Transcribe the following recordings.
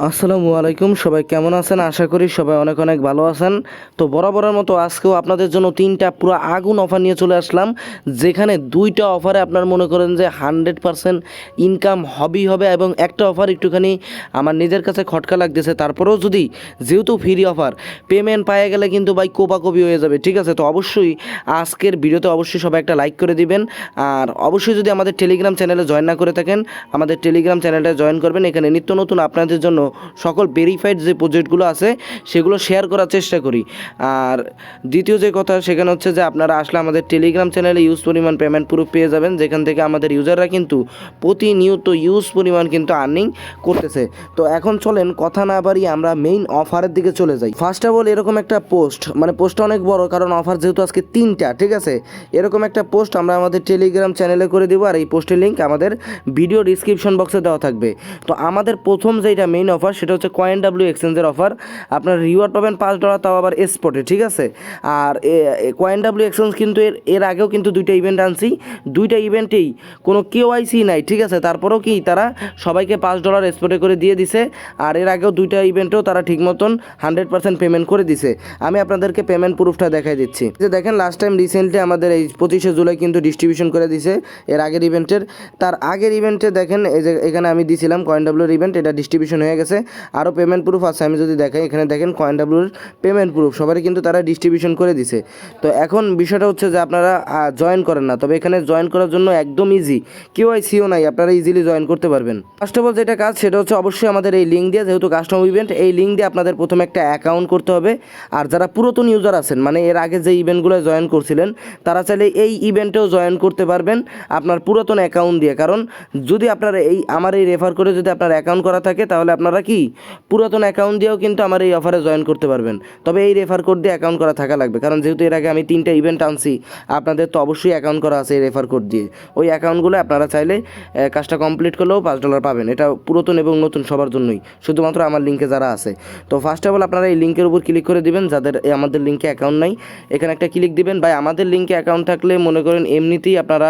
আসসালামু আলাইকুম, সবাই কেমন আছেন? আশা করি সবাই অনেক অনেক ভালো আছেন। তো বরাবরের মতো আজকেও আপনাদের জন্য 3টা পুরো আগুন অফার নিয়ে চলে আসলাম, যেখানে 2টা অফারে আপনার মনে করেন যে 100% ইনকাম হবেই হবে, এবং একটা অফার একটুখানি আমার নিজের কাছে খটকা লাগতেছে। তারপরেও যদি যেহেতু ফ্রি অফার, পেমেন্ট পায়ে গেলে কিন্তু ভাই কোপাকপি হয়ে যাবে, ঠিক আছে? তো অবশ্যই আজকের ভিডিওতে অবশ্যই সবাই একটা লাইক করে দিবেন, আর অবশ্যই যদি আমাদের টেলিগ্রাম চ্যানেলে জয়েন না করে থাকেন, আমাদের টেলিগ্রাম চ্যানেলটা জয়েন করবেন। এখানে নিত্য নতুন আপনাদের জন্য সকল ভেরিফাইড যে প্রজেক্টগুলো আছে সেগুলো শেয়ার করার চেষ্টা করি। আর দ্বিতীয় যে কথা সেখানে হচ্ছে যে আপনারা আসলে আমাদের টেলিগ্রাম চ্যানেলে ইউজ পরিমাণ পেমেন্ট প্রুফ পেয়ে যাবেন, যেখান থেকে আমাদের ইউজাররা কিন্তু প্রতিনিয়ত ইউজ পরিমাণ কিন্তু আর্নিং করতেছে। তো এখন চলেন কথা না বাড়িয়ে আমরা মেইন অফারের দিকে চলে যাই। ফার্স্ট অফ অল এরকম একটা পোস্ট, মানে পোস্টটা অনেক বড়, কারণ অফার যেহেতু আজকে 3টা, ঠিক আছে? এরকম একটা পোস্ট আমরা আমাদের টেলিগ্রাম চ্যানেলে করে দেবো, আর এই পোস্টের লিঙ্ক আমাদের ভিডিও ডিসক্রিপশন বক্সে দেওয়া থাকবে। তো আমাদের প্রথম যেটা মেইন অফার সেটা হচ্ছে Coinw এক্সচেঞ্জের অফার। আপনার রিওয়ার্ড পাবেন $5, তাও আবার স্পটে, ঠিক আছে? আর Coinw এক্সচেঞ্জ কিন্তু এর আগেও কিন্তু 2টা ইভেন্ট আনছি, 2টা ইভেন্টেই কোনো কেওয়াইসি নাই, ঠিক আছে? তারপরেও কি তারা সবাইকে $5 স্পটে করে দিয়ে দিছে, আর এর আগেও 2টা ইভেন্টেও তারা ঠিক মতন 100% পেমেন্ট করে দিছে। আমি আপনাদেরকে পেমেন্ট প্রুফটা দেখাই দিচ্ছি। যে দেখেন, লাস্ট টাইম রিসেন্টলি আমাদের এই 25শে জুলাই কিন্তু ডিস্ট্রিবিউশন করে দিছে এর আগের ইভেন্টের। তার আগের ইভেন্টে দেখেন, এই যে এখানে আমি দিছিলাম Coinw ইভেন্ট, এটা ডিস্ট্রিবিউশন হয়ে গেছে। আরও পেমেন্ট প্রুফ আছে, আমি যদি দেখাই এখানে দেখেন Coinw পেমেন্ট প্রুফ সবারই কিন্তু তারা ডিস্ট্রিবিউশন করে দিছে। তো এখন বিষয়টা হচ্ছে যে আপনারা জয়েন করেন না, তবে এখানে জয়েন করার জন্য একদম ইজি, কেওয়াইসিও নাই, আপনারা ইজিলি জয়েন করতে পারবেন। ফার্স্ট অফ অল যেটা কাজ সেটা হচ্ছে অবশ্যই আমাদের এই লিঙ্ক দিয়ে, যেহেতু কাস্টম ইভেন্ট, এই লিঙ্ক দিয়ে আপনাদের প্রথমে একটা অ্যাকাউন্ট করতে হবে। আর যারা পুরাতন ইউজার আছেন, মানে এর আগে যে ইভেন্টগুলো জয়েন করছিলেন, তারা চাইলে এই ইভেন্টেও জয়েন করতে পারবেন আপনার পুরাতন অ্যাকাউন্ট দিয়ে। কারণ যদি আপনারা আমার এই রেফার করে যদি আপনার অ্যাকাউন্ট করা থাকে, তাহলে আপনারা কি পুরাতন অ্যাকাউন্ট দিয়েও কিন্তু আমার এই অফারে জয়েন করতে পারবেন। তবে এই রেফার কোড দিয়ে অ্যাকাউন্ট করা থাকা লাগবে, কারণ যেহেতু এর আগে আমি 3টা ইভেন্ট আনছি, আপনাদের তো অবশ্যই অ্যাকাউন্ট করা আছে এই রেফার কোড দিয়ে। ওই অ্যাকাউন্টগুলো আপনারা চাইলে কাজটা কমপ্লিট করলেও $5 পাবেন। এটা পুরাতন এবং নতুন সবার জন্যই, শুধুমাত্র আমার লিঙ্কে যারা আছে। তো ফার্স্ট অফ অল আপনারা এই লিঙ্কের উপর ক্লিক করে দিবেন, যাদের আমাদের লিঙ্কে অ্যাকাউন্ট নাই, এখানে একটা ক্লিক দিবেন। ভাই আমাদের লিঙ্কে অ্যাকাউন্ট থাকলে মনে করেন এমনিতেই আপনারা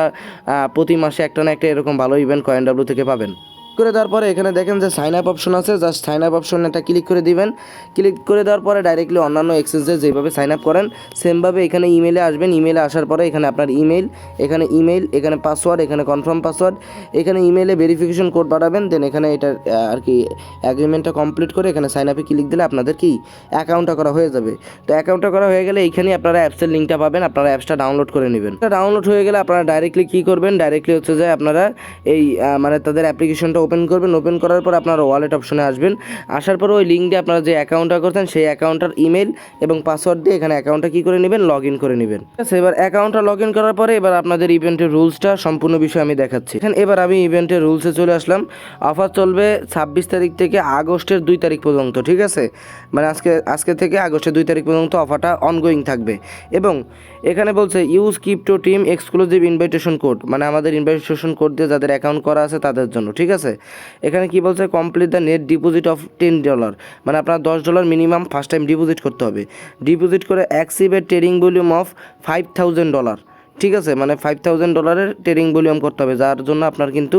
প্রতি মাসে একটা না একটা এরকম ভালো ইভেন্ট Coinw থেকে পাবেন। করে দেওয়ার পরে এখানে দেখেন যে সাইন আপ অপশন আছে, জাস্ট সাইন আপ অপশন এটা ক্লিক করে দিবেন। ক্লিক করে দেওয়ার পরে ডাইরেক্টলি অন্যান্য এক্সচেঞ্জে যেভাবে সাইন আপ করেন সেমভাবে এখানে ইমেলে আসবেন। ইমেলে আসার পরে এখানে আপনার ইমেল, এখানে পাসওয়ার্ড, এখানে কনফার্ম পাসওয়ার্ড, এখানে ইমেলে ভেরিফিকেশন কোড পাঠাবেন। দেন এখানে এটা আর কি অ্যাগ্রিমেন্টটা কমপ্লিট করে এখানে সাইন আপে ক্লিক দিলে আপনাদের কি অ্যাকাউন্টটা করা হয়ে যাবে। তো অ্যাকাউন্টটা করা হয়ে গেলে এইখানে আপনারা অ্যাপসের লিঙ্কটা পাবেন, আপনারা অ্যাপসটা ডাউনলোড করে নেবেন। ডাউনলোড হয়ে গেলে আপনারা ডাইরেক্টলি কী করবেন, ডাইরেক্টলি হচ্ছে যে আপনারা এই মানে তাদের অ্যাপ্লিকেশনটা ওপেন করবেন। ওপেন করার পর আপনারা ওয়ালেট অপশনে আসবেন। আসার পর ওই লিঙ্ক দিয়ে আপনারা যে অ্যাকাউন্টটা করতেন সেই অ্যাকাউন্টার ইমেল এবং পাসওয়ার্ড দিয়ে এখানে অ্যাকাউন্টটা কী করে নেবেন, লগ ইন করে নেবেন। ঠিক আছে, এবার অ্যাকাউন্টটা লগ ইন করার পরে এবার আপনাদের ইভেন্টের রুলসটা সম্পূর্ণ বিষয় আমি দেখাচ্ছি। এবার আমি ইভেন্টের রুলসে চলে আসলাম। অফার চলবে 26 তারিখ থেকে আগস্টের 2 তারিখ পর্যন্ত, ঠিক আছে? মানে আজকে থেকে আগস্টের 2 তারিখ পর্যন্ত অফারটা অনগোয়িং থাকবে। এবং এখানে বলছে use crypto team exclusive invitation code, মানে আমাদের ইনভাইটেশন কোড দিয়ে যাদের অ্যাকাউন্ট করা আছে তাদের জন্য, ঠিক আছে? এখানে কি বলছে, complete the net deposit of $10, মানে আপনার $10 মিনিমাম ফার্স্ট টাইম ডিপোজিট করতে হবে। ডিপোজিট করে অ্যাক্সিভেট ট্রেডিং ভলিউম অফ $5,000, ঠিক আছে? মানে $5,000 ট্রেডিং ভলিউম করতে হবে, যার জন্য আপনার কিন্তু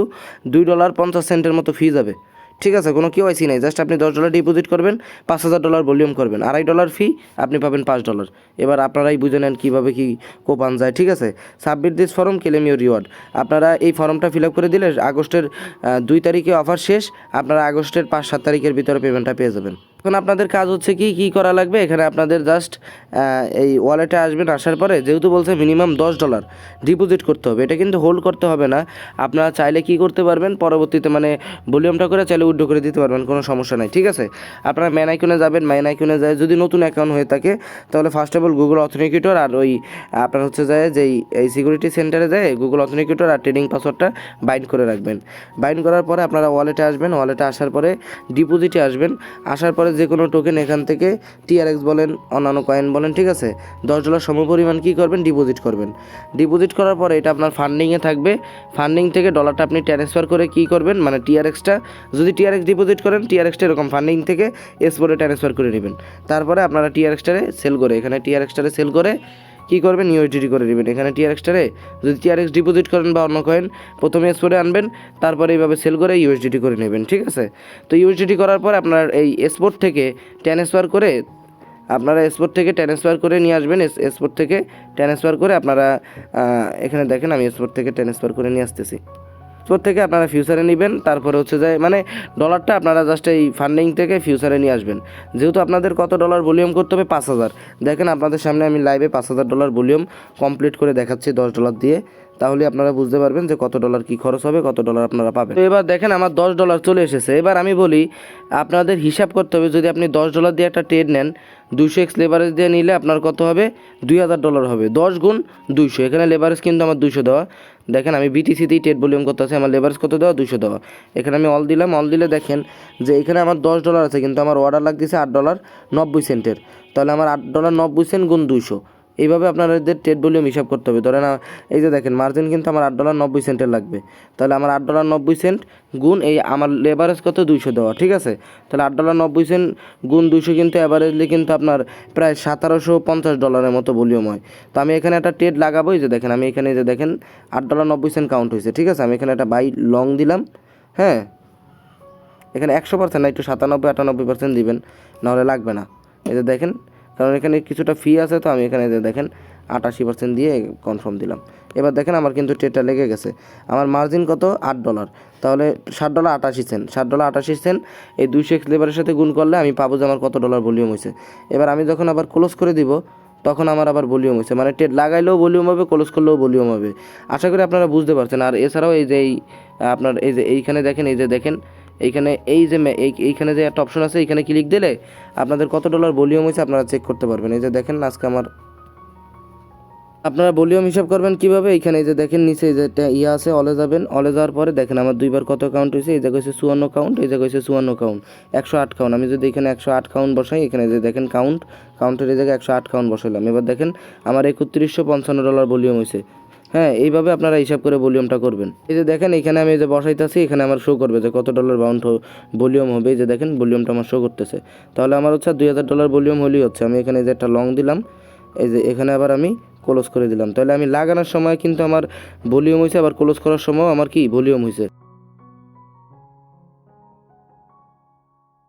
$2.50 মতো ফি যাবে, ঠিক আছে? কোনো কেওয়াইসি নেই, জাস্ট আপনি $10 ডিপোজিট করবেন, $5,000 ভলিউম করবেন, $2.5 ফি, আপনি পাবেন $5। এবার আপনারাই বুঝে নেন কীভাবে কী কোপান যায়, ঠিক আছে? Submit this form claim your reward, আপনারা এই ফর্মটা ফিল আপ করে দিলে আগস্টের 2 তারিখে অফার শেষ, আপনারা আগস্টের 5-7 তারিখের ভিতরে পেমেন্টটা পেয়ে যাবেন। এখন আপনাদের কাজ হচ্ছে কি করা লাগবে, এখানে আপনাদের জাস্ট এই ওয়ালেটে আসবেন। আসার পরে যেহেতু বলছে মিনিমাম $10 ডিপোজিট করতে হবে, এটা কিন্তু হোল্ড করতে হবে না, আপনারা চাইলে কি করতে পারবেন পরবর্তীতে, মানে ভলিউমটা করে চাইলে উইথড্র করে দিতে পারবেন, কোনো সমস্যা নাই, ঠিক আছে? আপনারা ম্যান আইকনে যাবেন, ম্যান আইকনে যায় যদি নতুন অ্যাকাউন্ট হয়ে থাকে তাহলে first of all Google authenticator আর ওই আপনার হচ্ছে যায় যেই এই সিকিউরিটি সেন্টারে যায় গুগল অথেন্টিকেটর আর ট্রেডিং পাসওয়ার্ডটা বাইন্ড করে রাখবেন। বাইন্ড করার পরে আপনারা ওয়ালেটে আসবেন, ওয়ালেটে আসার পরে ডিপোজিটে আসবেন। আসার পরে যে কোনো টোকেন এখান থেকে TRX বলেন, অন্যান্য কয়েন বলেন, ঠিক আছে? $10 সমপরিমাণ কী করবেন, ডিপোজিট করবেন। ডিপোজিট করার পরে এটা আপনার ফান্ডিংয়ে থাকবে, ফান্ডিং থেকে ডলারটা আপনি ট্রান্সফার করে কী করবেন, মানে TRXটা যদি TRX ডিপোজিট করেন, TRXটা এরকম ফান্ডিং থেকে এসপোর্টে ট্রান্সফার করে নেবেন। তারপরে আপনারা TRXটারে সেল করে এখানে TRXটারে সেল করে কী করবেন, ইউএসডিটি করে নেবেন। এখানে টিআরএক্সটারে যদি টিআরএক্স ডিপোজিট করেন বা অন্য কয়েন, প্রথমে স্পটে আনবেন, তারপরে এইভাবে সেল করে ইউএসডিটি করে নেবেন, ঠিক আছে। তো ইউএসডিটি করার পর আপনার এই স্পট থেকে ট্রান্সফার করে নিয়ে আসবেন। স্পট থেকে ট্রান্সফার করে আপনারা এখানে দেখেন আমি স্পট থেকে ট্রান্সফার করে নিয়ে আসতেছি। স্পট থেকে আপনারা ফিউচারে নেবেন, তারপরে হচ্ছে যায় মানে ডলারটা আপনারা জাস্ট এই ফান্ডিং থেকে ফিউচারে নিয়ে আসবেন। যেহেতু আপনাদের কত ডলার ভলিউম করতে হবে, 5,000। দেখেন আপনাদের সামনে আমি লাইভে 5,000 ডলার ভলিউম কমপ্লিট করে দেখাচ্ছি $10 দিয়ে, তাহলে আপনারা বুঝতে পারবেন যে কত ডলার কী খরচ হবে, কত ডলার আপনারা পাবেন। তো এবার দেখেন আমার $10 চলে এসেছে। এবার আমি বলি আপনাদের হিসাব করতে হবে, যদি আপনি $10 দিয়ে একটা ট্রেড নেন, 200x লেভারেজ দিয়ে নিলে আপনার কত হবে, $2,000 হবে। 10 গুণ 200, এখানে লেভারেজ কিন্তু আমার 200 দেওয়া। দেখেন আমি বিটিসিতেই ট্রেড ভলিউম করতে আছে, আমার লেভারেজ কত দেওয়া, 200 দেওয়া। এখানে আমি অল দিলাম, অল দিলে দেখেন যে এখানে আমার $10 আছে, কিন্তু আমার অর্ডার লাগতেছে $8.90। তাহলে আমার $8.90 গুণ 200, এইভাবে আপনাদের ট্রেড ভলিউম হিসাব করতে হবে। ধরেন এই যে দেখেন মার্জিন কিন্তু আমার $8.90 লাগবে, তাহলে আমার $8.90 গুণ এই আমার লেভারেজ কত, 200 দেওয়া, ঠিক আছে। তাহলে $8.90 গুণ 200 কিন্তু অ্যাভারেজলি কিন্তু আপনার প্রায় $1,750 মতো ভলিউম হয়। তো আমি এখানে একটা ট্রেড লাগাবো। এই যে দেখেন আমি এখানে যে দেখেন $8.90 কাউন্ট হয়েছে, ঠিক আছে। আমি এখানে একটা বাই লং দিলাম, হ্যাঁ। এখানে 100% না, একটু 97-98% দিবেন, নাহলে লাগবে না। এই যে দেখেন, কারণ এখানে কিছুটা ফি আছে, তো আমি এখানে যে দেখেন 88% দিয়ে কনফার্ম দিলাম। এবার দেখেন আমার কিন্তু ট্রেডটা লেগে গেছে। আমার মার্জিন কত, $8, তাহলে $7.88, $7.88 এই 200x লেবারের সাথে গুণ করলে আমি পাবো যে আমার কত ডলার ভলিউম হয়েছে। এবার আমি যখন আবার ক্লোজ করে দিব, তখন আমার আবার ভলিউম হয়েছে, মানে ট্রেড লাগাইলেও ভলিউম হবে, ক্লোজ করলেও ভলিউম হবে। আশা করি আপনারা বুঝতে পারছেন। আর এছাড়াও এই যে আপনার এই যে এইখানে দেখেন, এই যে দেখেন এইখানে এইখানে যে একটা অপশন আছে, এইখানে ক্লিক দিলে আপনাদের কত ডলার ভলিউম হয়েছে আপনারা চেক করতে পারবেন। এই যে দেখেন আজকে আমার, আপনারা ভলিউম হিসাব করবেন কীভাবে, এইখানে এই যে দেখেন নিচে এই যে আছে, অলে যাবেন, অলে যাওয়ার পরে দেখেন আমার 2বার কত কাউন্ট হয়েছে। এই জায়গায় হচ্ছে 54 কাউন্ট, এই জায়গায় হচ্ছে 54 কাউন্ট, 108 কাউন্ট। আমি যদি এখানে 108 কাউন্ট বসাই, এখানে যে দেখেন কাউন্টের এই জায়গায় 108 কাউন্ট বসাইলাম। এবার দেখেন আমার $3,155 ভলিউম হয়েছে। হ্যাঁ, এইভাবে আপনারা হিসাব করে ভলিউমটা করবেন। এই যে দেখেন এখানে আমি যে বসাইতেছি, এখানে আমার শো করবে যে কত ডলার বাউন্ড ভলিউম হবে। এই যে দেখেন ভলিউমটা আমার শো করতেছে, তাহলে আমার হচ্ছে $2,000 ভলিউম হলেই হচ্ছে। আমি এখানে যে একটা লং দিলাম, এই যে এখানে আবার আমি ক্লোজ করে দিলাম, তাহলে আমি লাগানোর সময় কিন্তু আমার ভলিউম হয়েছে, আবার ক্লোজ করার সময় আমার কি ভলিউম হয়েছে।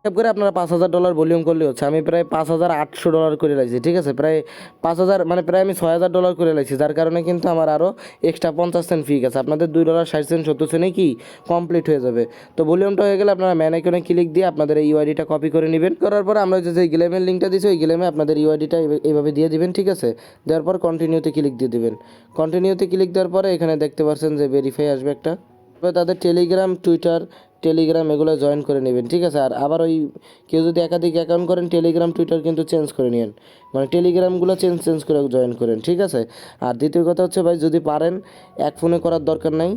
হিসাব করে আপনারা $5,000 ভলিউম করলে হচ্ছে। আমি প্রায় $5,800 করে লাইছি, ঠিক আছে। প্রায় 5,000 মানে প্রায় আমি $6,000 করে লাইছি, যার কারণে কিন্তু আমার আরও এক্সট্রা 50 সেন্ট ফি গেছে। আপনাদের $2.60 70 সেন্টে কি কমপ্লিট হয়ে যাবে। তো ভলিউমটা হয়ে গেলে আপনারা ম্যান আইকনে ক্লিক দিয়ে আপনাদের এই ইউআইডিটা কপি করে নেবেন। করার পরে আমরা যে গেমের লিঙ্কটা দিচ্ছি, ওই গেমে আপনাদের ইউআইডিটা এইভাবে দিয়ে দিবেন, ঠিক আছে। দেওয়ার পর কন্টিনিউতে ক্লিক দিয়ে দেবেন। কন্টিনিউতে ক্লিক দেওয়ার পরে এখানে দেখতে পাচ্ছেন যে ভেরিফাই আসবে একটা, তাদের টেলিগ্রাম, টুইটার, টেলিগ্রাম এগুলো জয়েন করে নেবেন, ঠিক আছে। আর আবার ওই কেউ যদি একাধিক অ্যাকাউন্ট করেন, টেলিগ্রাম, টুইটার কিন্তু চেঞ্জ করে নিন, মানে টেলিগ্রামগুলো চেঞ্জ করে জয়েন করেন, ঠিক আছে। আর দ্বিতীয় কথা হচ্ছে ভাই, যদি পারেন এক ফোনে করার দরকার নাই,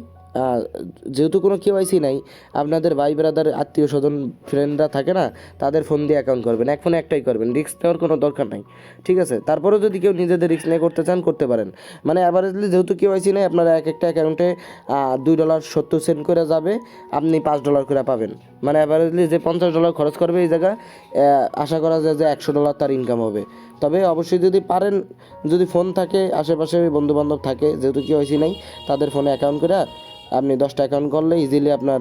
যেহেতু কোনো কেওয়াইসি নাই, আপনাদের ভাই ব্রাদার, আত্মীয় স্বজন, ফ্রেন্ডরা থাকে না, তাদের ফোন দিয়ে অ্যাকাউন্ট করবেন, এক ফোনে একটাই করবেন, রিস্ক নেওয়ার কোনো দরকার নাই, ঠিক আছে। তারপরেও যদি কেউ নিজেদের রিস্ক নিয়ে করতে চান, করতে পারেন। মানে অ্যাভারেজলি যেহেতু কেওয়াইসি নেই, আপনারা এক একটা অ্যাকাউন্টে $2.70 করে যাবে, আপনি $5 করে পাবেন। মানে অ্যাভারেজলি যে $50 খরচ করবে এই জায়গায়, আশা করা যায় যে $100 তার ইনকাম হবে। তবে অবশ্যই যদি পারেন, যদি ফোন থাকে, আশেপাশে বন্ধুবান্ধব থাকে, যেহেতু কেওয়াইসি নেই, তাদের ফোনে অ্যাকাউন্ট করে আপনি 10টা অ্যাকাউন্ট করলে ইজিলি আপনার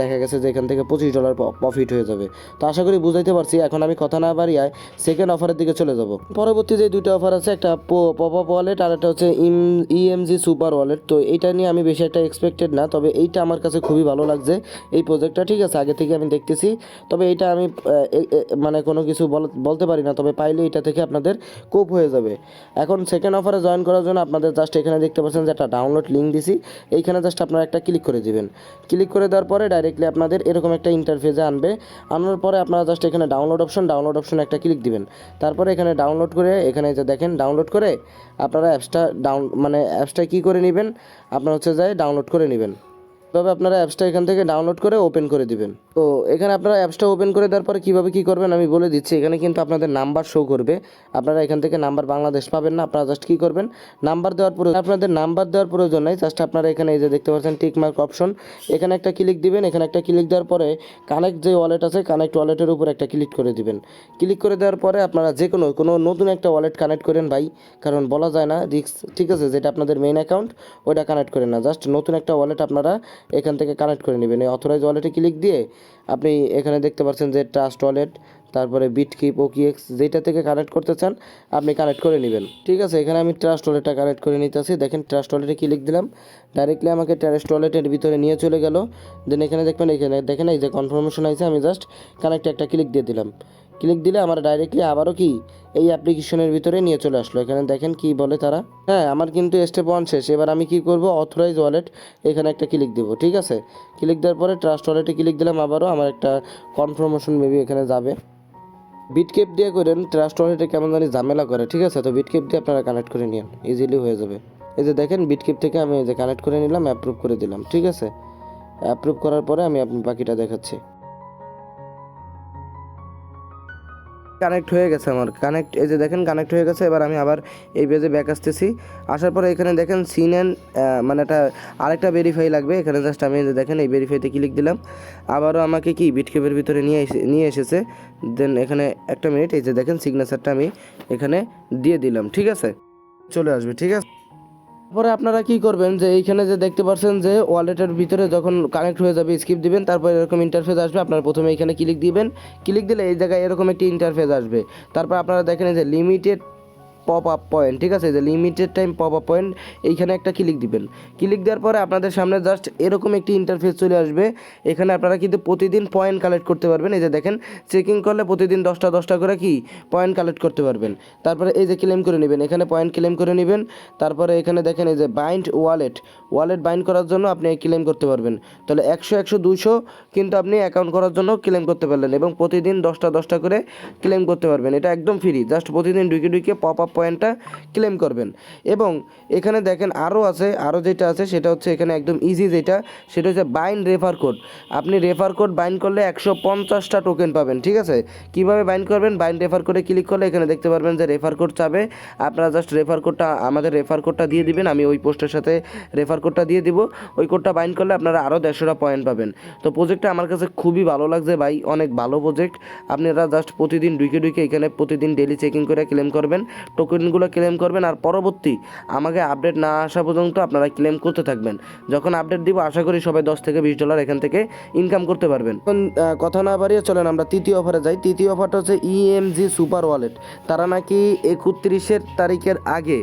দেখা গেছে যে এখান থেকে $25 প্রফিট হয়ে যাবে। তো আশা করি বুঝাইতে পারছি। এখন আমি কথা না বাড়িয়ে সেকেন্ড অফারের দিকে চলে যাব। পরবর্তী যে দুইটা অফার আছে, একটা পপআপ ওয়ালেট আর একটা হচ্ছে ইএমজি সুপার ওয়ালেট। তো এইটা নিয়ে আমি বেশি একটা এক্সপেক্টেড না, তবে এইটা আমার কাছে খুবই ভালো লাগছে এই প্রজেক্টটা, ঠিক আছে। আগে থেকে আমি দেখতেছি, তবে এইটা আমি মানে কোনো কিছু বলতে পারি না, তবে পাইলে এটা থেকে আপনাদের কোপ হয়ে যাবে। এখন সেকেন্ড অফারে জয়েন করার জন্য আপনাদের জাস্ট এখানে দেখতে পাচ্ছেন যে একটা ডাউনলোড লিঙ্ক দিছি, এইখানে জাস্ট আপনারা একটা ক্লিক করে দিবেন। ক্লিক করে দেওয়ার পরে ডাইরেক্টলি আপনাদের এরকম একটা ইন্টারফেসে আনবে। আনার পরে আপনারা জাস্ট এখানে ডাউনলোড অপশন একটা ক্লিক দিবেন। তারপরে এখানে ডাউনলোড করে, এখানে যে দেখেন ডাউনলোড করে আপনারা অ্যাপসটা অ্যাপসটা কী করে নেবেন, আপনারা হচ্ছে যায় ডাউনলোড করে নেবেন। তবে আপনারা অ্যাপসটা এখান থেকে ডাউনলোড করে ওপেন করে দিবেন। তো এখানে আপনারা অ্যাপসটা ওপেন করে দেওয়ার পরে কীভাবে কী করবেন আমি বলে দিচ্ছি। এখানে কিন্তু আপনাদের নাম্বার শো করবে, আপনারা এখান থেকে নাম্বার বাংলাদেশ পাবেন না। আপনারা জাস্ট কী করবেন, নাম্বার দেওয়ার প্রয়োজন, আপনাদের নাম্বার দেওয়ার প্রয়োজন নাই। জাস্ট আপনারা এখানে এই যে দেখতে পাচ্ছেন টিক মার্ক অপশন, এখানে একটা ক্লিক দিবেন। এখানে একটা ক্লিক দেওয়ার পরে কানেক্ট যে ওয়ালেট আছে, কানেক্ট ওয়ালেটের উপর একটা ক্লিক করে দিবেন। ক্লিক করে দেওয়ার পরে আপনারা যে কোনো নতুন একটা ওয়ালেট কানেক্ট করেন ভাই, কারণ বলা যায় না রিস্ক, ঠিক আছে? যেটা আপনাদের মেইন অ্যাকাউন্ট ওইটা কানেক্ট করেন না, জাস্ট নতুন একটা ওয়ালেট আপনারা এখান থেকে কানেক্ট করে নেবেন। এই অথরাইজ ওয়ালেটে ক্লিক দিয়ে আপনি এখানে দেখতে পাচ্ছেন যে ট্রাস্ট ওয়ালেট, তারপরে বিটকিপ, ওকিএক্স, যেটা থেকে কানেক্ট করতে চান আপনি কানেক্ট করে নেবেন, ঠিক আছে? এখানে আমি ট্রাস্ট ওয়ালেটটা কানেক্ট করে নিতেছি। দেখেন ট্রাস্ট ওয়ালেটে ক্লিক দিলাম, ডাইরেক্টলি আমাকে ট্রাস্ট ওয়ালেটের ভিতরে নিয়ে চলে গেল। দেন এখানে দেখবেন, এখানে দেখেন এই যে কনফার্মেশন আছে, আমি জাস্ট কানেক্টে একটা ক্লিক দিয়ে দিলাম। ক্লিক দিলে আমার ডাইরেক্টলি আবারও কি এই অ্যাপ্লিকেশনের ভিতরে নিয়ে চলে আসলো। এখানে দেখেন কি বলে তারা। হ্যাঁ, আমার কিন্তু স্টেপ 1 শেষ। এবার আমি কি করব, অথরাইজ ওয়ালেট এখানে একটা ক্লিক দেবো, ঠিক আছে? ক্লিক দেওয়ার পরে ট্রাস্ট ওয়ালেটে ক্লিক দিলাম, আবারও আমার একটা কনফার্মেশন মেবি এখানে যাবে। বিটকেপ দিয়ে করেন, ট্রাস্ট ওয়ালেটে কেমন জানি ঝামেলা করে, ঠিক আছে? তো বিটকেপ দিয়ে আপনারা কানেক্ট করে নিন, ইজিলি হয়ে যাবে। এই যে দেখেন বিটকেপ থেকে আমি এই যে কানেক্ট করে নিলাম, অ্যাপ্রুভ করে দিলাম, ঠিক আছে? অ্যাপ্রুভ করার পরে আমি আপনার বাকিটা দেখাচ্ছি। কানেক্ট হয়ে গেছে আমার, কানেক্ট, এই যে দেখেন কানেক্ট হয়ে গেছে। এবার আমি আবার এই পেজে ব্যাক আসতেছি। আসার পরে এখানে দেখেন সিন অ্যান্ড মানে এটা আরেকটা ভেরিফাই লাগবে। এখানে জাস্ট আমি এই যে দেখেন এই ভেরিফাইতে ক্লিক দিলাম, আবারও আমাকে কি বিটকেপের ভিতরে নিয়ে এসেছে। দেন এখানে একটা মিনিট, এই যে দেখেন সিগনেচারটা আমি এখানে দিয়ে দিলাম, ঠিক আছে? চলে আসবে, ঠিক আছে? তারপরে আপনারা কি করবেন, যে এইখানে যে দেখতে পাচ্ছেন যে ওয়ালেটের ভিতরে যখন কানেক্ট হয়ে যাবে স্কিপ দিবেন, তারপর এরকম ইন্টারফেস আসবে। আপনারা প্রথমে এখানে ক্লিক দিবেন, ক্লিক দিলে এই জায়গায় এরকম একটি ইন্টারফেস আসবে। তারপর আপনারা দেখেন এই যে লিমিটেড পপ আপ পয়েন্ট, ঠিক আছে? যে limited time pop up point, এইখানে একটা ক্লিক দিবেন। ক্লিক দেওয়ার পরে আপনাদের সামনে জাস্ট এরকম একটি ইন্টারফেস চলে আসবে। এখানে আপনারা কিন্তু প্রতিদিন পয়েন্ট কালেক্ট করতে পারবেন। এই যে দেখেন চেকিং করলে প্রতিদিন 10টা করে কি পয়েন্ট কালেক্ট করতে পারবেন। তারপরে এই যে ক্লেম করে নেবেন, এখানে পয়েন্ট ক্লেম করে নেবেন। তারপরে এখানে দেখেন এই যে বাইন্ড ওয়ালেট বাইন্ড করার জন্য আপনি ক্লেম করতে পারবেন। তাহলে 100 200 কিন্তু আপনি অ্যাকাউন্ট করার জন্য ক্লেম করতে পারলেন, এবং প্রতিদিন 10টা করে ক্লেম করতে পারবেন। এটা একদম ফ্রি, জাস্ট প্রতিদিন ঢুকে পপ আপ পয়েন্টটা ক্লেম করবেন। এবং এখানে দেখেন আরও আছে, আরও যেটা আছে সেটা হচ্ছে এখানে একদম ইজি, যেটা সেটা হচ্ছে বাইন্ড রেফার কোড। আপনি রেফার কোড বাইন্ড করলে 150টা টোকেন পাবেন, ঠিক আছে? কিভাবে বাইন্ড করবেন, বাইন্ড রেফার কোডে ক্লিক করলে এখানে দেখতে পারবেন যে রেফার কোড চাবে। আপনারা জাস্ট রেফার কোডটা, আমাদের রেফার কোডটা দিয়ে দিবেন। আমি ওই পোস্টের সাথে রেফার কোডটা দিয়ে দিব। ওই কোডটা বাইন্ড করলে আপনারা আরও 150টা পয়েন্ট পাবেন। তো প্রজেক্টটা আমার কাছে খুবই ভালো লাগছে ভাই, অনেক ভালো প্রজেক্ট। আপনারা জাস্ট প্রতিদিন ঢুকে এখানে প্রতিদিন ডেলি চেকিং করে ক্লেম করবেন, টোকেনগুলো ক্লেম করবেন। আর পরবর্তী আমাকে আপডেট না আসা পর্যন্ত আপনারা ক্লেম করতে থাকবেন। যখন আপডেট দিব আশা করি সবাই $10 থেকে $20 এখান থেকে ইনকাম করতে পারবেন। এখন কথা না বাড়িয়ে চলেন আমরা তৃতীয় অফারে যাই। তৃতীয় অফারটা হচ্ছে ইএমজি সুপার ওয়ালেট। তারা নাকি 31 তারিখের আগে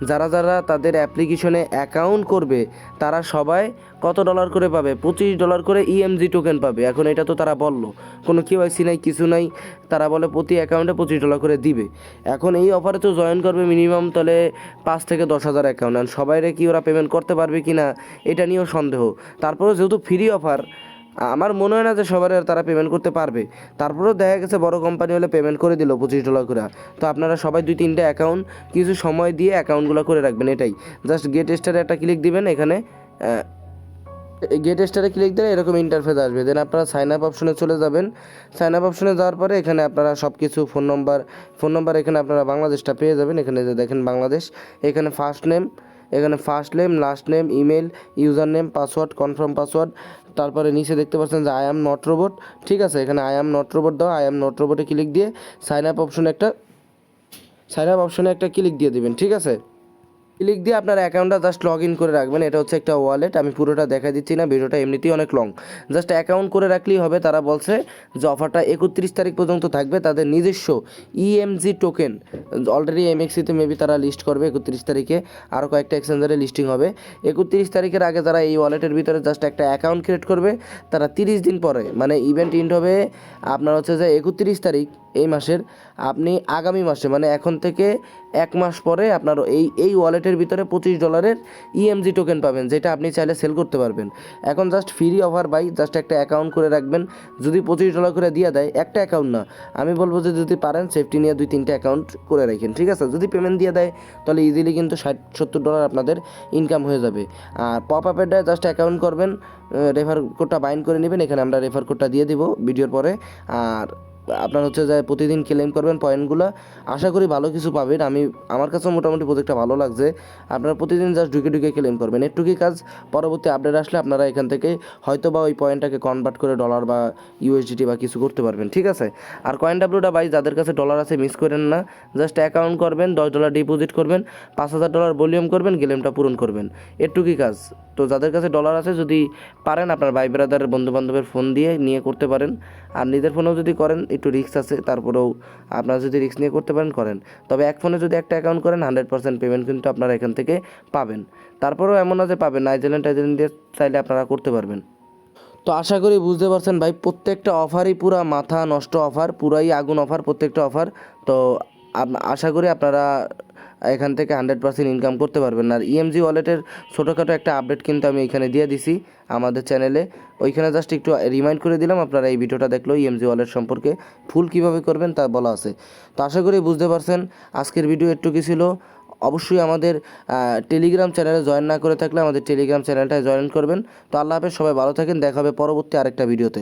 যারা তাদের অ্যাপ্লিকেশনে অ্যাকাউন্ট করবে তারা সবাই কত ডলার করে পাবে, $25 করে ইএমজি টোকেন পাবে। এখন এটা তো তারা বললো, কোনো কেওয়াইসি নাই, কিছু নাই, তারা বলে প্রতি অ্যাকাউন্টে $25 করে দিবে। এখন এই অফারে তো জয়েন করবে মিনিমাম তাহলে 5 থেকে 10,000 অ্যাকাউন্ট। আর সবাইরে কি ওরা পেমেন্ট করতে পারবে কি না এটা নিয়েও সন্দেহ। তারপরেও যেহেতু ফ্রি অফার, আমার মনে হয় না যে সবার তারা পেমেন্ট করতে পারবে। তারপরেও দেখা গেছে বড় কোম্পানি হলে পেমেন্ট করে দিল $25 করে। তো আপনারা সবাই 2-3টা অ্যাকাউন্ট কিছু সময় দিয়ে অ্যাকাউন্টগুলো করে রাখবেন। এটাই জাস্ট গেট স্টারে একটা ক্লিক দিবেন। এখানে গেট স্টারে ক্লিক দিলে এরকম ইন্টারফেস আসবে। দেন আপনারা সাইন আপ অপশনে চলে যাবেন। সাইন আপ অপশনে যাওয়ার পরে এখানে আপনারা সব কিছু ফোন নম্বর এখানে আপনারা বাংলাদেশটা পেয়ে যাবেন। এখানে যে দেখেন বাংলাদেশ, এখানে first name, last name, email, user name, password, confirm password. তারপরে নিচে দেখতে পাচ্ছেন যে আই অ্যাম নট রোবট, ঠিক আছে? এখানে আই অ্যাম নট রোবট দাও। আই অ্যাম নট রোবটে ক্লিক দিয়ে সাইন আপ অপশনে একটা ক্লিক দিয়ে দিবেন, ঠিক আছে? ক্লিক দিয়ে আপনার অ্যাকাউন্টটা জাস্ট লগ ইন করে রাখবেন। এটা হচ্ছে একটা ওয়ালেট, আমি পুরোটা দেখা দিচ্ছি না, ভিডিওটা এমনিতেই অনেক লং। জাস্ট অ্যাকাউন্ট করে রাখলেই হবে। তারা বলছে যে অফারটা 31 তারিখ পর্যন্ত থাকবে। তাদের নিজস্ব ইএমজি টোকেন অলরেডি এমএক্সিতে মেবি তারা লিস্ট করবে 31 তারিখে, আরও কয়েকটা এক্সচেঞ্জারে লিস্টিং হবে। 31 তারিখের আগে যারা এই ওয়ালেটের ভিতরে জাস্ট একটা অ্যাকাউন্ট ক্রিয়েট করবে, তারা 30 দিন পরে, মানে ইভেন্ট ইন্ড হবে আপনার হচ্ছে যে 31 তারিখ এই মাসের, আপনি আগামী মাসে মানে এখন থেকে 1 মাস পরে আপনার এই ওয়ালেটের ভিতরে $25 ইএমজি টোকেন পাবেন, যেটা আপনি চাইলে সেল করতে পারবেন। এখন জাস্ট ফ্রি অফার ভাই, জাস্ট একটা অ্যাকাউন্ট করে রাখবেন। যদি $25 করে দিয়ে দেয়, একটা অ্যাকাউন্ট না, আমি বলবো যে যদি পারেন সেফটি নিয়ে 2-3টা অ্যাকাউন্ট করে রাখেন, ঠিক আছে? যদি পেমেন্ট দিয়ে দেয় তাহলে ইজিলি কিন্তু $60-70 আপনাদের ইনকাম হয়ে যাবে। আর পপআপেরটা জাস্ট অ্যাকাউন্ট করবেন, রেফার কোডটা বাইন্ড করে নেবেন, এখানে আমরা রেফার কোডটা দিয়ে দিব ভিডিওর পরে। আর আপনার হচ্ছে যে প্রতিদিন ক্লেম করবেন পয়েন্টগুলো, আশা করি ভালো কিছু পাবেন। আমার কাছেও মোটামুটি প্রজেক্টটা ভালো লাগছে। আপনারা প্রতিদিন জাস্ট ঢুকে ক্লেম করবেন, এটুকুই কাজ। পরবর্তী আপডেট আসলে আপনারা এখান থেকে হয়তো বা ওই পয়েন্টটাকে কনভার্ট করে ডলার বা ইউএসডিটি বা কিছু করতে পারবেন, ঠিক আছে? আর Coinwটা ভাই, যাদের কাছে ডলার আছে মিস করেন না, জাস্ট অ্যাকাউন্ট করবেন, $10 ডিপোজিট করবেন, $5000 ভলিউম করবেন, গেমটা পূরণ করবেন, এটুকুই কাজ। তো যাদের কাছে ডলার আছে, যদি পারেন আপনার ভাই ব্রাদারের বন্ধুবান্ধবের ফোন দিয়ে নিয়ে করতে পারেন। আর নিজের ফোনেও যদি করেন একটু রিস্ক আছে, তারপরেও আপনারা যদি রিস্ক নিয়ে করতে পারেন করেন। তবে এক ফোনে যদি একটা অ্যাকাউন্ট করেন 100% পেমেন্ট কিন্তু আপনারা এখান থেকে পাবেন। তারপরেও এমন না যে পাবেন না, আইজেল্যান্ড দিয়ে চাইলে আপনারা করতে পারবেন। তো আশা করি বুঝতে পারছেন ভাই, প্রত্যেকটা অফারই পুরা মাথা নষ্ট অফার, পুরাই আগুন অফার প্রত্যেকটা অফার। তো আশা করি আপনারা এখান থেকে 100% ইনকাম করতে পারবেন। আর ইএমজি ওয়ালেটের ছোটোখাটো একটা আপডেট কিন্তু আমি এখানে দিয়ে দিছি আমাদের চ্যানেলে, ওইখানে জাস্ট একটু রিমাইন্ড করে দিলাম, আপনারা এই ভিডিওটা দেখলো ইএমজি ওয়ালেট সম্পর্কে ফুল কীভাবে করবেন তা বলা আছে। তো আশা করি বুঝতে পারছেন, আজকের ভিডিও একটুকু ছিল। অবশ্যই আমাদের টেলিগ্রাম চ্যানেলে জয়েন না করে থাকলে আমাদের টেলিগ্রাম চ্যানেলটায় জয়েন করবেন। তো আল্লাহ হাফেজ, সবাই ভালো থাকেন, দেখা হবে পরবর্তী আরেকটা ভিডিওতে।